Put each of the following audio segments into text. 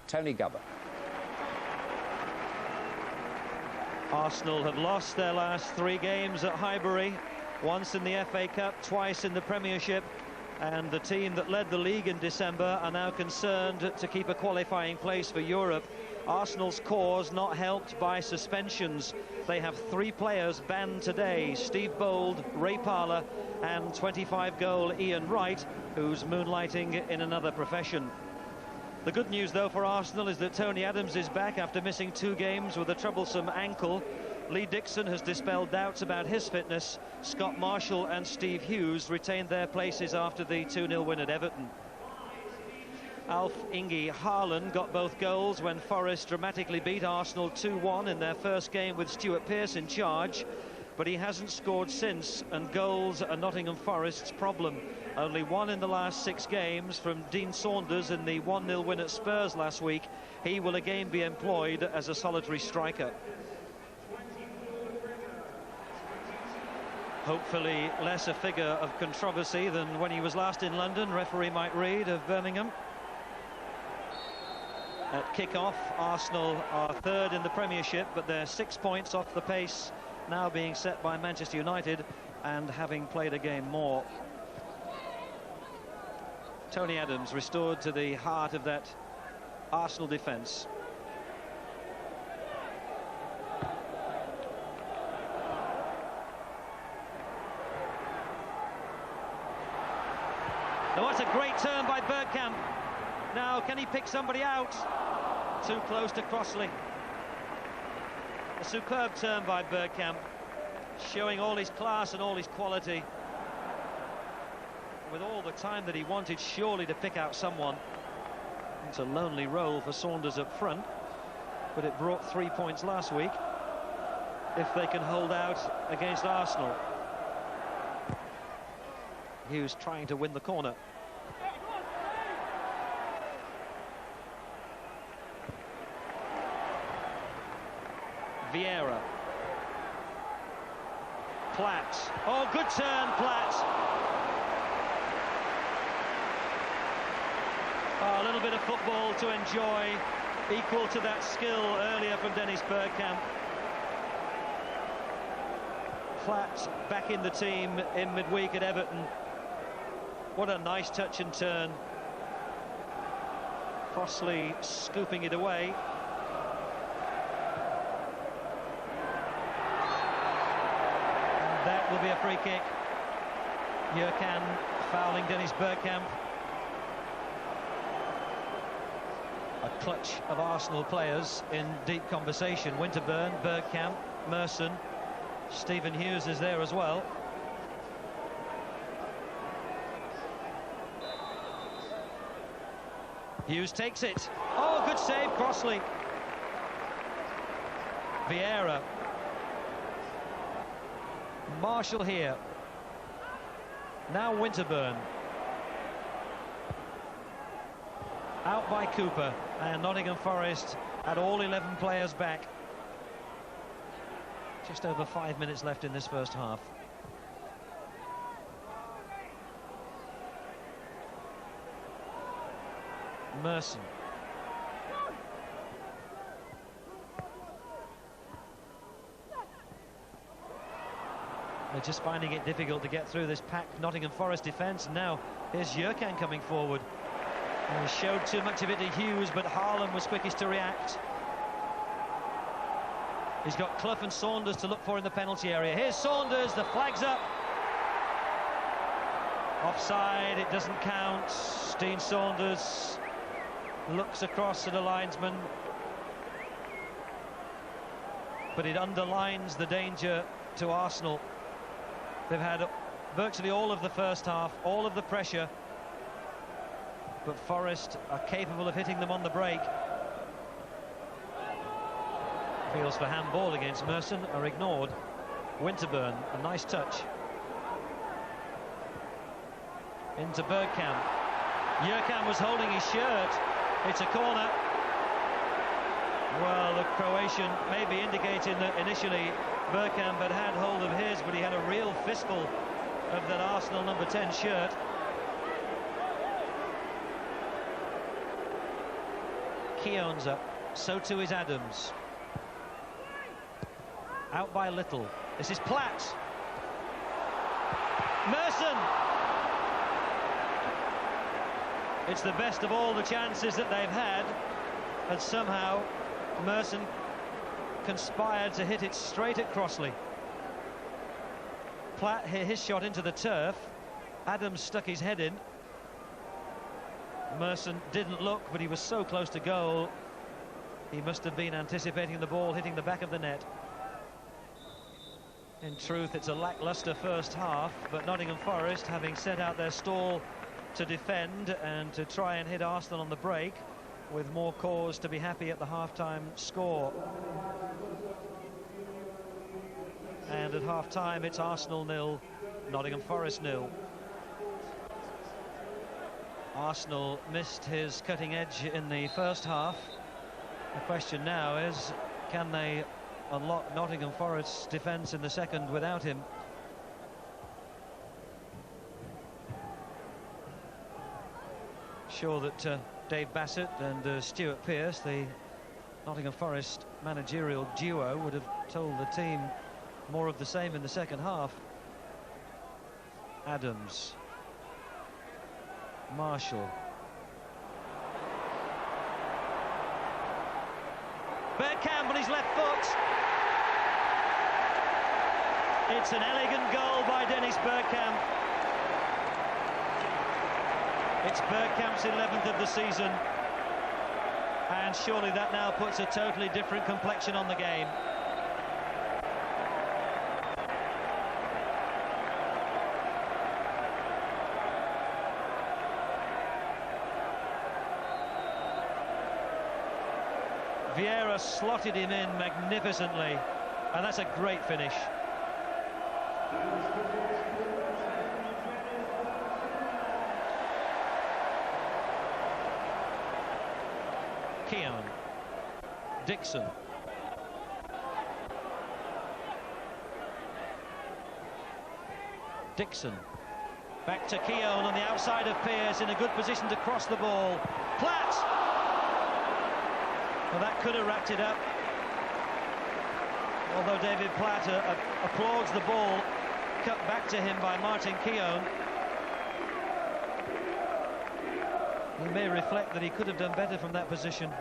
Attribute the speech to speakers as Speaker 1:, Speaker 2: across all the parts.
Speaker 1: Tony Gubber.
Speaker 2: Arsenal have lost their last 3 games at Highbury, once in the FA Cup, twice in the Premiership, and the team that led the league in December are now concerned to keep a qualifying place for Europe. Arsenal's cause not helped by suspensions. They have 3 players banned today: Steve Bold, Ray Parlour and 25-goal Ian Wright, who's moonlighting in another profession. The good news, though, for Arsenal is that Tony Adams is back after missing 2 games with a troublesome ankle. Lee Dixon has dispelled doubts about his fitness. Scott Marshall and Steve Hughes retained their places after the 2-0 win at Everton. Alf Ingi Haaland got both goals when Forest dramatically beat Arsenal 2-1 in their first game with Stuart Pearce in charge, but he hasn't scored since, and goals are Nottingham Forest's problem. Only 1 in the last 6 games from Dean Saunders in the 1-0 win at Spurs last week. He will again be employed as a solitary striker. Hopefully less a figure of controversy than when he was last in London, referee Mike Reid of Birmingham. At kick-off, Arsenal are 3rd in the Premiership, but they're 6 points off the pace now being set by Manchester United, and having played a game more. Tony Adams restored to the heart of that Arsenal defence. Oh, what a great turn by Bergkamp. Now, can he pick somebody out? Too close to Crossley. A superb turn by Bergkamp, showing all his class and all his quality. With all the time that he wanted, surely, to pick out someone. It's a lonely role for Saunders up front, but it brought 3 points last week if they can hold out against Arsenal. Hughes trying to win the corner. Vieira. Platt. Oh, good turn, Platt. Oh, a little bit of football to enjoy, equal to that skill earlier from Dennis Bergkamp. Platt back in the team in midweek at Everton. What a nice touch and turn. Crossley scooping it away. And that will be a free kick. Jurkan fouling Dennis Bergkamp. A clutch of Arsenal players in deep conversation. Winterburn, Bergkamp, Merson. Stephen Hughes is there as well. Hughes takes it. Oh, good save, Crossley. Vieira. Marshall here. Now Winterburn. Out by Cooper, and Nottingham Forest had all 11 players back. Just over 5 minutes left in this first half. Merson. They're just finding it difficult to get through this packed Nottingham Forest defence. Now here's Jurkan coming forward. He showed too much of it to Hughes, but Haaland was quickest to react. He's got Clough and Saunders to look for in the penalty area. Here's Saunders, the flag's up. Offside, it doesn't count. Dean Saunders looks across at a linesman, but it underlines the danger to Arsenal. They've had virtually all of the first half, all of the pressure, but Forest are capable of hitting them on the break. Feels for handball against Merson are ignored. Winterburn, a nice touch. Into Bergkamp. Jurkan was holding his shirt. It's a corner. Well, the Croatian may be indicating that initially Bergkamp had hold of his, but he had a real fistful of that Arsenal number 10 shirt. Keown's up, so too is Adams. Out by little. This is Platt. Merson! It's the best of all the chances that they've had, and somehow Merson conspired to hit it straight at Crossley. Platt hit his shot into the turf. Adams stuck his head in. Merson didn't look, but he was so close to goal. He must have been anticipating the ball hitting the back of the net. In truth, it's a lacklustre first half, but Nottingham Forest, having set out their stall to defend and to try and hit Arsenal on the break, with more cause to be happy at the half-time score. And at half-time, it's Arsenal 0, Nottingham Forest 0. Arsenal missed his cutting edge in the first half. The question now is, can they unlock Nottingham Forest's defence in the second without him? Sure that Dave Bassett and Stuart Pearce, the Nottingham Forest managerial duo, would have told the team more of the same in the second half. Adams. Marshall. Bergkamp on his left foot. It's an elegant goal by Dennis Bergkamp. It's Bergkamp's 11th of the season, and surely that now puts a totally different complexion on the game. Vieira slotted him in magnificently, and that's a great finish. Keown. Dixon. Dixon. Back to Keown on the outside of Pearce, in a good position to cross the ball. Platt! Well, that could have racked it up. Although David Platt applauds the ball cut back to him by Martin Keown. He may reflect that he could have done better from that position.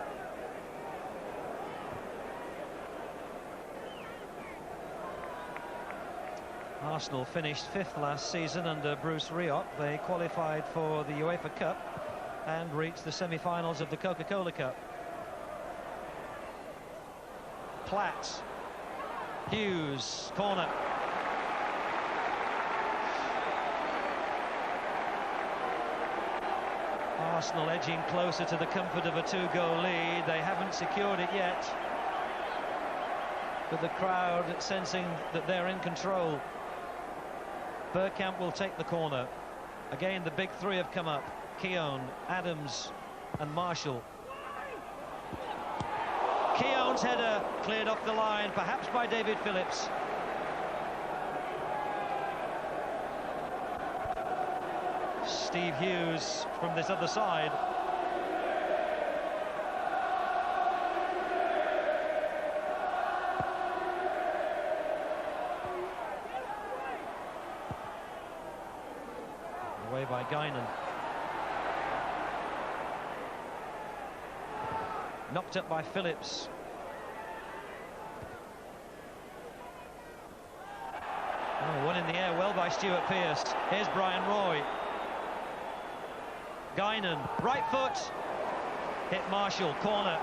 Speaker 2: Arsenal finished 5th last season under Bruce Rioch. They qualified for the UEFA Cup and reached the semi-finals of the Coca-Cola Cup. Platt. Hughes. Corner. Arsenal edging closer to the comfort of a 2-goal lead. They haven't secured it yet, but the crowd sensing that they're in control. Bergkamp will take the corner. Again, the big three have come up. Keown, Adams and Marshall. Keown's header cleared off the line, perhaps by David Phillips. Steve Hughes from this other side. Away by Guinan. Knocked up by Phillips. Oh, one in the air, well by Stuart Pearce. Here's Brian Roy. Guinan, right foot, hit Marshall, corner.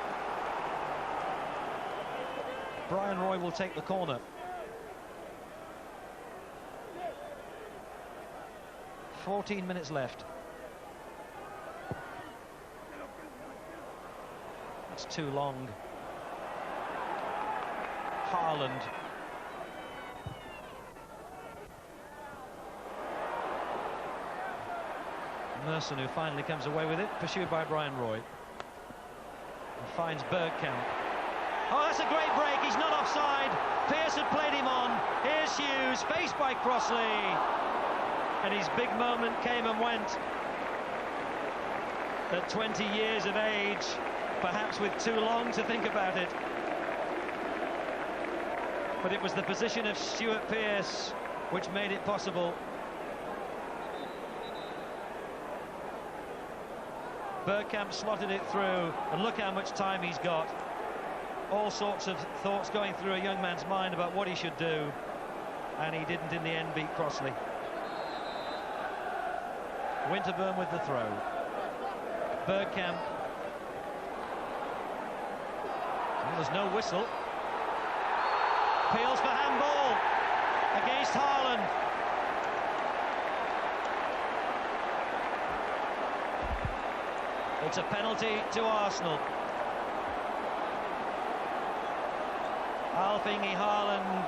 Speaker 2: Brian Roy will take the corner. "14 minutes left. That's too long. Haaland. Merson, who finally comes away with it, pursued by Brian Roy. And finds Bergkamp. Oh, that's a great break. He's not offside. Pearce had played him on. Here's Hughes, faced by Crossley. And his big moment came and went. At 20 years of age, perhaps with too long to think about it. But it was the position of Stuart Pearce which made it possible. Bergkamp slotted it through, and look how much time he's got. All sorts of thoughts going through a young man's mind about what he should do, and he didn't in the end beat Crossley. Winterburn with the throw. Bergkamp. Well, there's no whistle. Appeals for handball against Haaland. It's a penalty to Arsenal. Alf-Inge Haaland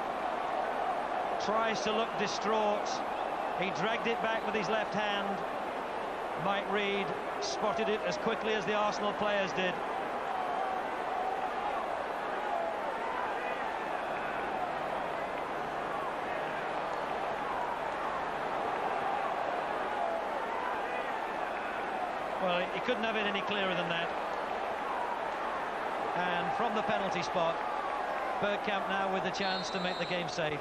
Speaker 2: tries to look distraught. He dragged it back with his left hand. Mike Reid spotted it as quickly as the Arsenal players did. Well, he couldn't have it any clearer than that. And from the penalty spot, Bergkamp now with the chance to make the game safe.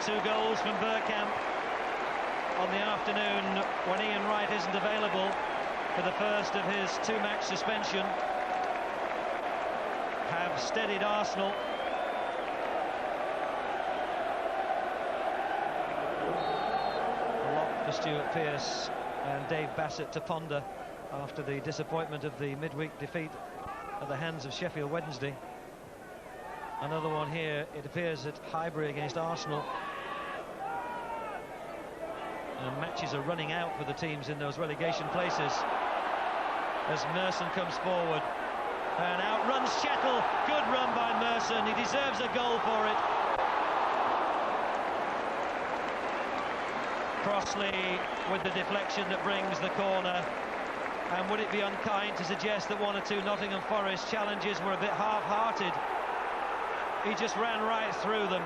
Speaker 2: Two goals from Bergkamp on the afternoon when Ian Wright isn't available for the first of his two-match suspension have steadied Arsenal. A lot for Stuart Pearce and Dave Bassett to ponder after the disappointment of the midweek defeat at the hands of Sheffield Wednesday. Another one here, it appears, at Highbury against Arsenal. And matches are running out for the teams in those relegation places as Merson comes forward. And out runs Shettle. Good run by Merson. He deserves a goal for it. Crossley with the deflection that brings the corner. And would it be unkind to suggest that one or two Nottingham Forest challenges were a bit half-hearted? He just ran right through them.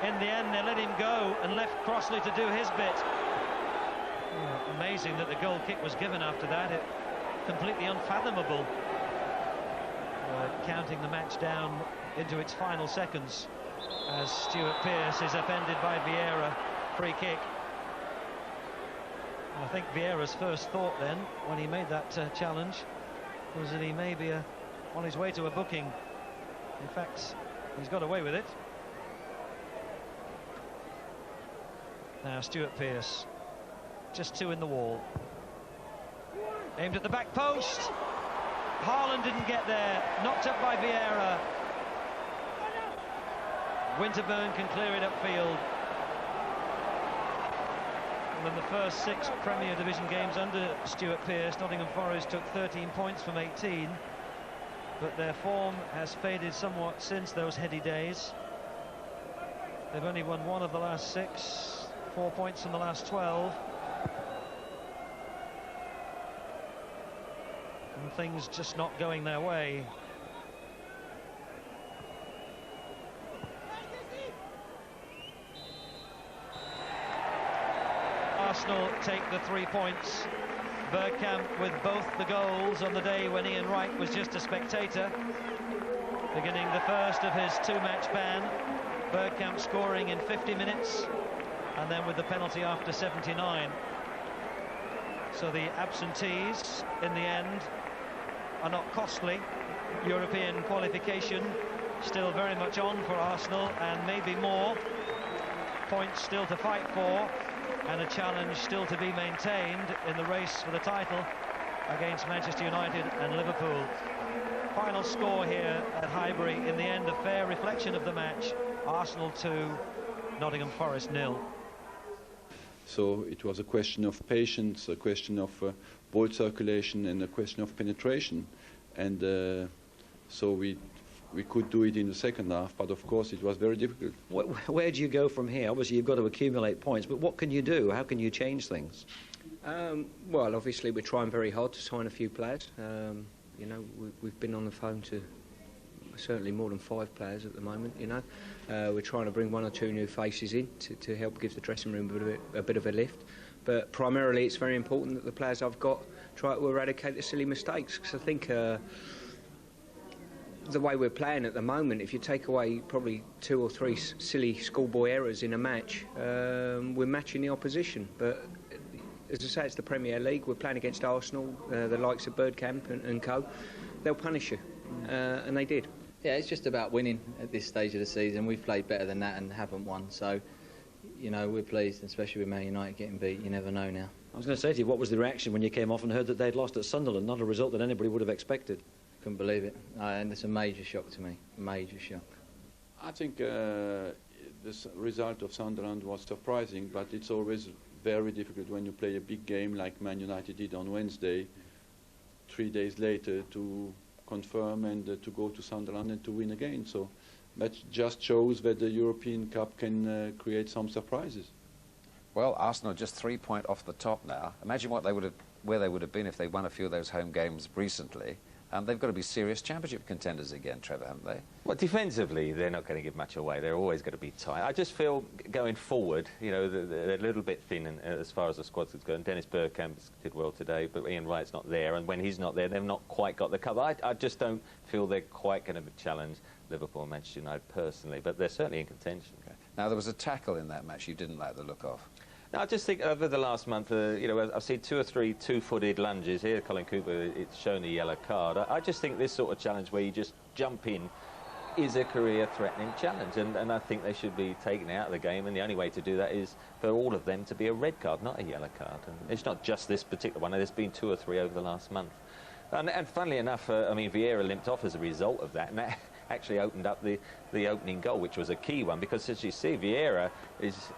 Speaker 2: In the end, they let him go and left Crossley to do his bit. Oh, amazing that the goal kick was given after that. Completely unfathomable. Counting the match down into its final seconds as Stuart Pearce is upended by Vieira. Free kick. I think Vieira's first thought then, when he made that challenge, was that he may be on his way to a booking. In fact, he's got away with it. Now Stuart Pearce, just two in the wall. Aimed at the back post. Haaland didn't get there. Knocked up by Vieira. Winterburn can clear it upfield. And in the first 6 Premier Division games under Stuart Pearce, Nottingham Forest took 13 points from 18. But their form has faded somewhat since those heady days. They've only won 1 of the last 6, 4 points from the last 12. And things just not going their way. Arsenal take the 3 points. Bergkamp with both the goals on the day when Ian Wright was just a spectator, beginning the first of his 2-match ban. Bergkamp scoring in 50 minutes and then with the penalty after 79. So the absentees in the end are not costly. European qualification still very much on for Arsenal, and maybe more. Points still to fight for, and a challenge still to be maintained in the race for the title against Manchester United and Liverpool. Final score here at Highbury, in the end a fair reflection of the match. Arsenal 2, Nottingham Forest 0.
Speaker 1: So it was a question of patience, a question of ball circulation, and a question of penetration. And so we could do it in the second half, but of course it was very difficult.
Speaker 3: Where do you go from here? Obviously you've got to accumulate points, but what can you do? How can you change things?
Speaker 4: Well, obviously we're trying very hard to sign a few players. You know, we've been on the phone to certainly more than 5 players at the moment, you know. We're trying to bring 1 or 2 new faces in to help give the dressing room a bit of a lift. But primarily it's very important that the players I've got try to eradicate the silly mistakes, because I think the way we're playing at the moment, if you take away probably 2 or 3 silly schoolboy errors in a match, we're matching the opposition. But as I say, it's the Premier League. We're playing against Arsenal, the likes of Bergkamp and co. They'll punish you, and they did.
Speaker 5: Yeah, it's just about winning at this stage of the season. We've played better than that and haven't won, so you know, we're pleased, especially with Man United getting beat. You never know now.
Speaker 3: I was going to say to you, what was the reaction when you came off and heard that they'd lost at Sunderland? Not a result that anybody would have expected.
Speaker 5: Couldn't believe it, and it's a major shock to me. Major shock.
Speaker 1: I think this result of Sunderland was surprising, but it's always very difficult when you play a big game like Man United did on Wednesday, 3 days later, to confirm and to go to Sunderland and to win again. So that just shows that the European Cup can create some surprises.
Speaker 6: Well, Arsenal are just 3 points off the top now. Imagine where they would have been if they won a few of those home games recently. They've got to be serious championship contenders again, Trevor, haven't they?
Speaker 7: Well, defensively, they're not going to give much away. They're always going to be tight. I just feel going forward, you know, they're a little bit thin as far as the squad's concerned. Dennis Bergkamp did well today, but Ian Wright's not there. And when he's not there, they've not quite got the cover. I just don't feel they're quite going to challenge Liverpool and Manchester United personally, but they're certainly in contention.
Speaker 6: Okay. Now, there was a tackle in that match you didn't like the look of.
Speaker 7: No, I just think over the last month, you know, I've seen 2 or 3 two-footed lunges here. Colin Cooper, it's shown a yellow card. I just think this sort of challenge where you just jump in is a career-threatening challenge, and I think they should be taken out of the game, and the only way to do that is for all of them to be a red card, not a yellow card. And it's not just this particular one. There's been 2 or 3 over the last month. And funnily enough, I mean, Vieira limped off as a result of that, and that actually opened up the opening goal, which was a key one, because as you see, Vieira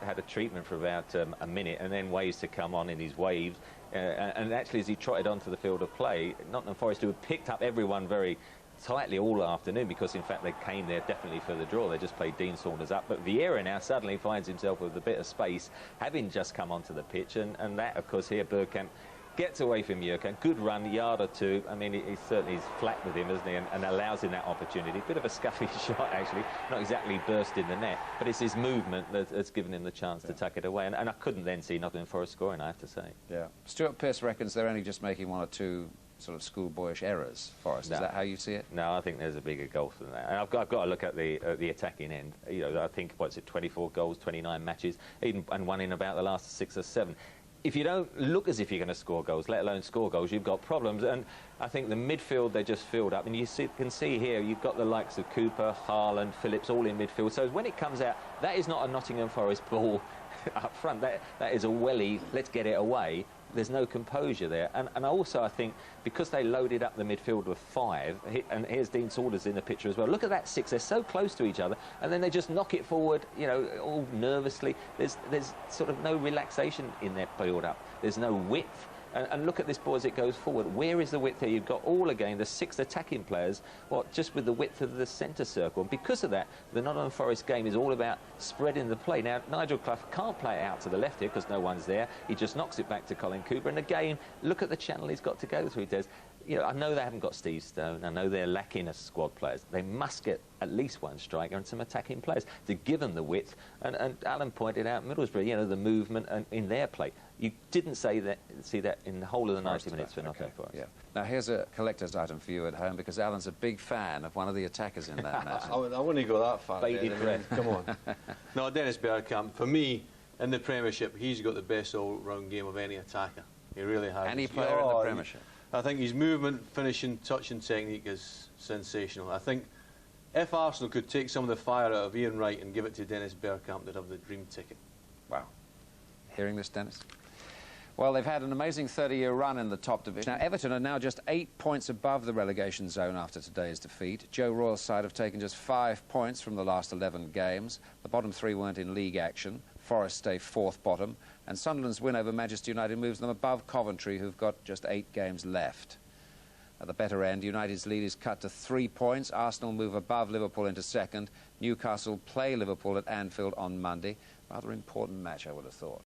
Speaker 7: had a treatment for about a minute, and then ways to come on in his waves, and actually as he trotted onto the field of play, Nottingham Forest, who had picked up everyone very tightly all afternoon, because in fact they came there definitely for the draw. They just played Dean Saunders up, but Vieira now suddenly finds himself with a bit of space, having just come onto the pitch, and that, of course, here Bergkamp gets away from Jurgen. Good run, yard or 2. I mean, he certainly is flat with him, isn't he? And allows him that opportunity. Bit of a scuffy shot, actually. Not exactly burst in the net, but it's his movement that's given him the chance to tuck it away. And I couldn't then see Nottingham Forest scoring, I have to say.
Speaker 6: Yeah. Stuart Pearce reckons they're only just making 1 or 2 sort of schoolboyish errors, Forest.
Speaker 7: No.
Speaker 6: Is that how you see it?
Speaker 7: No, I think there's a bigger gulf than that. And I've got to look at the attacking end. You know, I think, what's it, 24 goals, 29 matches, and one in about the last 6 or 7. If you don't look as if you're going to score goals, let alone score goals, you've got problems. And I think the midfield, they just filled up. And you can see here, you've got the likes of Cooper, Haaland, Phillips, all in midfield. So when it comes out, that is not a Nottingham Forest ball up front. That is a welly, let's get it away. There's no composure there. And also, I think, because they loaded up the midfield with 5, and here's Dean Saunders in the picture as well. Look at that 6. They're so close to each other, and then they just knock it forward, you know, all nervously. There's sort of no relaxation in their build-up. There's no width. And look at this ball as it goes forward. Where is the width here? You've got all again the 6 attacking players, just with the width of the centre circle. And because of that, the Nottingham Forest game is all about spreading the play. Now, Nigel Clough can't play it out to the left here because no one's there. He just knocks it back to Colin Cooper. And again, look at the channel he's got to go through, Des. You know, I know they haven't got Steve Stone. I know they're lacking as squad players. They must get at least 1 striker and some attacking players to give them the width. And Alan pointed out Middlesbrough, you know, the movement and in their play. You didn't see that in the whole of the 90 minutes for Nottingham Forest.
Speaker 6: Yeah. Now, here's a collector's item for you at home, because Alan's a big fan of one of the attackers in that match.
Speaker 8: I wouldn't go that far.
Speaker 7: Bated breath.
Speaker 8: Come on. No, Dennis Bergkamp, for me, in the Premiership, he's got the best all-round game of any attacker. He really has.
Speaker 6: Any player in the Premiership?
Speaker 8: I think his movement, finishing, touching technique is sensational. I think if Arsenal could take some of the fire out of Ian Wright and give it to Dennis Bergkamp, they'd have the dream ticket.
Speaker 6: Wow. Hearing this, Dennis? Well, they've had an amazing 30-year run in the top division. Now, Everton are now just 8 points above the relegation zone after today's defeat. Joe Royal's side have taken just 5 points from the last 11 games. The bottom 3 weren't in league action. Forest stay 4th bottom. And Sunderland's win over Manchester United moves them above Coventry, who've got just 8 games left. At the better end, United's lead is cut to 3 points. Arsenal move above Liverpool into 2nd. Newcastle play Liverpool at Anfield on Monday. Rather important match, I would have thought.